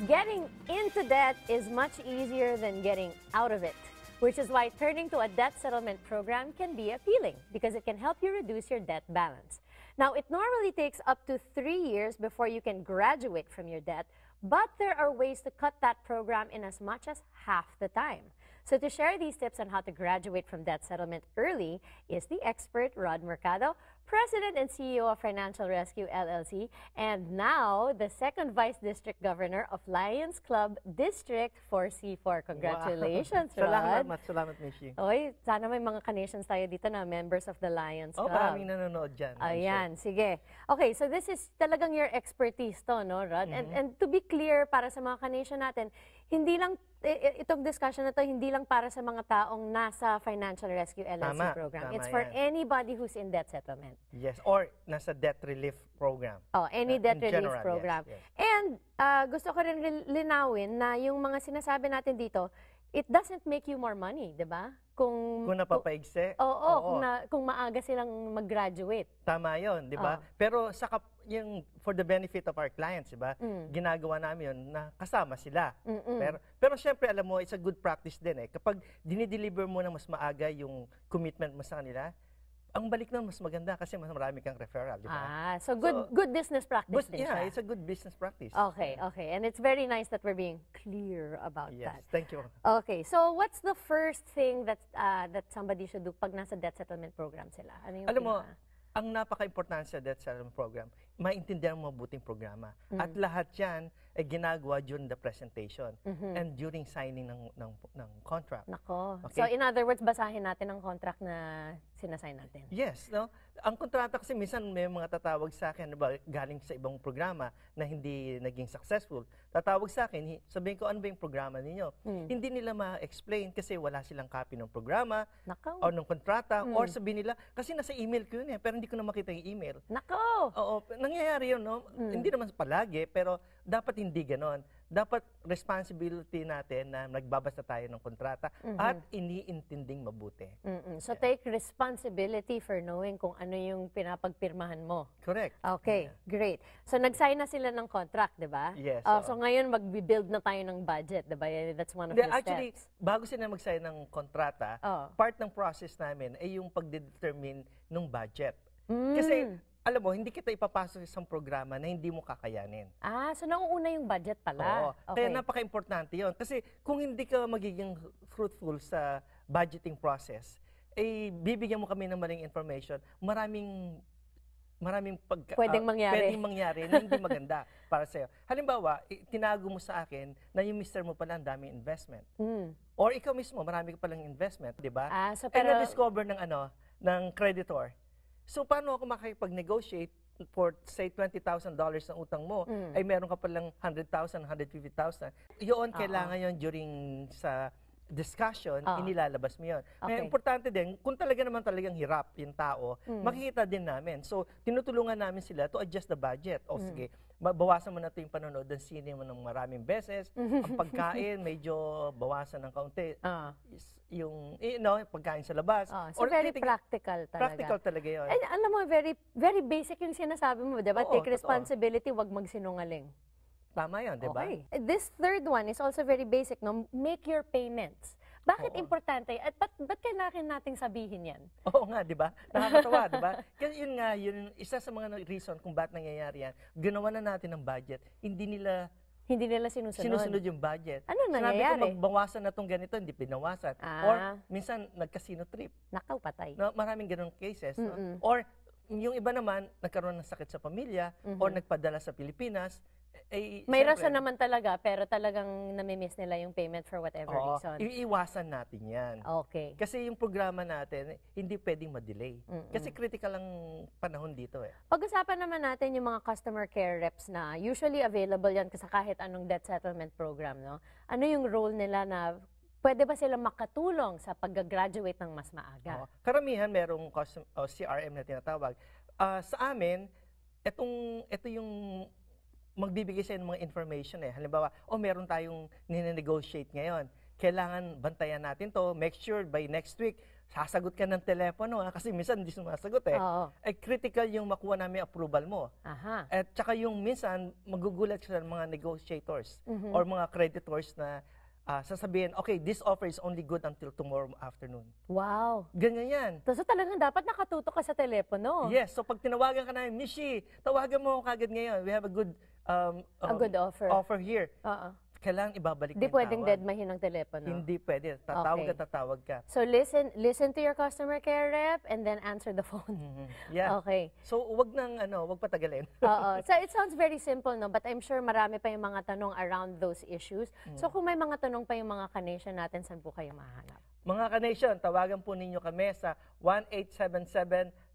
Getting into debt is much easier than getting out of it, which is why turning to a debt settlement program can be appealing because it can help you reduce your debt balance. Now, it normally takes up to 3 years before you can graduate from your debt, but there are ways to cut that program in as much as half the time. So to share these tips on how to graduate from debt settlement early is the expert Rod Mercado, President and CEO of Financial Rescue LLC, and now the second Vice District Governor of Lions Club District 4C4. Congratulations, Wow. Rod. Salamat, Mishi. Oy, sana may mga Canadians tayo dito na members of the Lions Club. Maraming nanonood dyan. Ayan, sige. Okay, so this is talagang your expertise to, no, Rod? And to be clear, para sa mga Canadian natin, hindi lang, itong discussion na to, hindi lang para sa mga taong nasa Financial Rescue LLC program. It's for anybody who's in debt settlement. Yes, or nasa debt relief program. Oh, any debt relief general, program. yes. And gusto ko rin linawin na yung mga sinasabi natin dito, it doesn't make you more money, di ba? Kung napapaigse. Oo. Kung maaga silang mag-graduate. Tama yun, di ba? Pero yung for the benefit of our clients, di ba? Ginagawa namin yun na kasama sila. Pero syempre, alam mo, it's a good practice din eh. Kapag dinideliver mo na mas maaga yung commitment mo sa kanila, ang balik na mas maganda kasi mas marami kang referral, di ba? So good business practice din siya. Yeah, it's a good business practice. Okay. And it's very nice that we're being clear about that. Yes, thank you. Okay, so what's the first thing that somebody should do pag nasa debt settlement program sila? Ano yung Alam mo, ang napaka-importante sa debt settlement program, maintindihan mo mabuting programa. At lahat yan ay ginagawa during the presentation and during signing ng contract. Nako. Okay? So in other words, basahin natin ang contract na sinasign natin. Yes, no? Ang kontrata kasi minsan may mga tatawag sa akin, ba, galing sa ibang programa na hindi naging successful. Tatawag sa akin, sabihin ko, ano ba yung programa ninyo? Hindi nila ma-explain kasi wala silang copy ng programa o ng kontrata or sabihin nila, kasi nasa email ko yun eh, pero hindi ko na makita yung email. Nako! Oo, nangyayari yun, no? Hindi naman palagi, pero dapat hindi ganon. Dapat responsibility natin na nagbabasa tayo ng kontrata at iniintinding mabuti. So take responsibility for knowing kung ano yung pinapagpirmahan mo. Correct. Okay, great. So nag-sign na sila ng contract, di ba? Yes. So ngayon mag-build na tayo ng budget, di ba? That's one of the actually, steps. bago sila mag-sign ng kontrata, part ng process namin ay yung pagdedetermine ng budget. Kasi alam mo, hindi kita ipapasok sa isang programa na hindi mo kakayanin. So nauuna yung budget pala. Oo. Kaya napaka-importante yun. Kasi kung hindi ka magiging fruitful sa budgeting process, eh, bibigyan mo kami ng maling information, maraming pwedeng mangyari na hindi maganda para sa'yo. Halimbawa, tinago mo sa akin na yung mister mo pala ang daming investment. Or ikaw mismo, marami ka palang investment, di ba? Pero na-discover ng creditor. So, paano ako makikipag-negotiate for, say, $20,000 ng utang mo, ay meron ka palang 100,000, 150,000. Yun, kailangan yun during sa discussion, inilalabas mo yun. Kaya importante din, kung talaga naman talagang hirap yung tao, makikita din namin. So, tinutulungan namin sila to adjust the budget. O sige, bawasan mo na ito yung panonood ng sine mo ng maraming beses. Ang pagkain, medyo bawasan ng kaunti. Yung pagkain sa labas. So, very practical talaga. Practical talaga yun. And alam mo, very very basic yung sinasabi mo, di ba? Take responsibility, wag magsinungaling. Tama yun, di ba? Okay. This third one is also very basic, no? Make your payments. Bakit importante? At ba't kailangan nating sabihin yan? Oo nga, di ba? Nakakatawa, di ba? Kasi yun nga, yun isa sa mga reason kung bakit nangyayari yan. Ginawa na natin ng budget, hindi nila sinusunod yung budget. Ano nangyayari? Sinabi ko, magbawasan na itong ganito, hindi pinawasan. Or minsan, nagkasino trip. Nakaw, patay. No, maraming ganun cases. No? Or yung iba naman, nagkaroon ng sakit sa pamilya or nagpadala sa Pilipinas. May rason naman talaga, pero talagang namimiss nila yung payment for whatever reason. Iiwasan natin yan. Okay. Kasi yung programa natin, hindi pwedeng ma-delay. Kasi critical ang panahon dito eh. Pag-usapan naman natin yung mga customer care reps na usually available yan sa kahit anong debt settlement program, no? Ano yung role nila na pwede ba sila makatulong sa pag-graduate ng mas maaga? Karamihan merong CRM na tinatawag. Sa amin, ito yung magbibigay sa ng mga information eh. Halimbawa, meron tayong nine-negotiate ngayon. kailangan bantayan natin to. Make sure by next week, sasagot ka ng telepono, kasi minsan hindi sumasagot eh. Oo. Ay critical yung makuha namin approval mo. Aha. At saka yung minsan, magugulat sa mga negotiators or mga creditors na sasabihin, okay, this offer is only good until tomorrow afternoon. Wow. Ganyan yan. So talagang dapat nakatutok ka sa telepono. Yes, so pag tinawagan ka namin, Mishi, tawagan mo ako kagad ngayon. We have a good A good offer. offer here. Oo. Kailangan ibabalik Hindi mo yung pwedeng tawag. deadmahin ng telepono. Hindi pwede. Tatawag Okay. ka, tatawag ka. So listen to your customer care rep and then answer the phone. Yeah. Okay. So, wag patagalin. Oo. So it sounds very simple, no? But I'm sure marami pa yung mga tanong around those issues. So kung may mga tanong pa yung mga ka-nation natin, saan po kayo mahanap? Mga ka-nation, tawagan po ninyo kami sa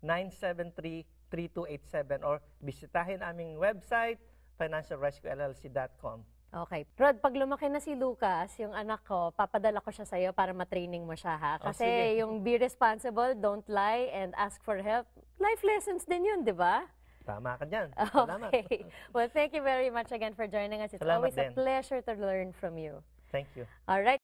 1-877-973-3287 or bisitahin aming website, financialrescuellc.com. Okay. Rod, pag lumaki na si Lucas, yung anak ko, papadala ko siya sa'yo para matraining mo siya, ha? Kasi sige. yung be responsible, don't lie, and ask for help, life lessons din yun, di ba? Tama ka dyan. Salamat. Okay. Well, thank you very much again for joining us. It's Salamat always a din. pleasure to learn from you. Thank you. All right.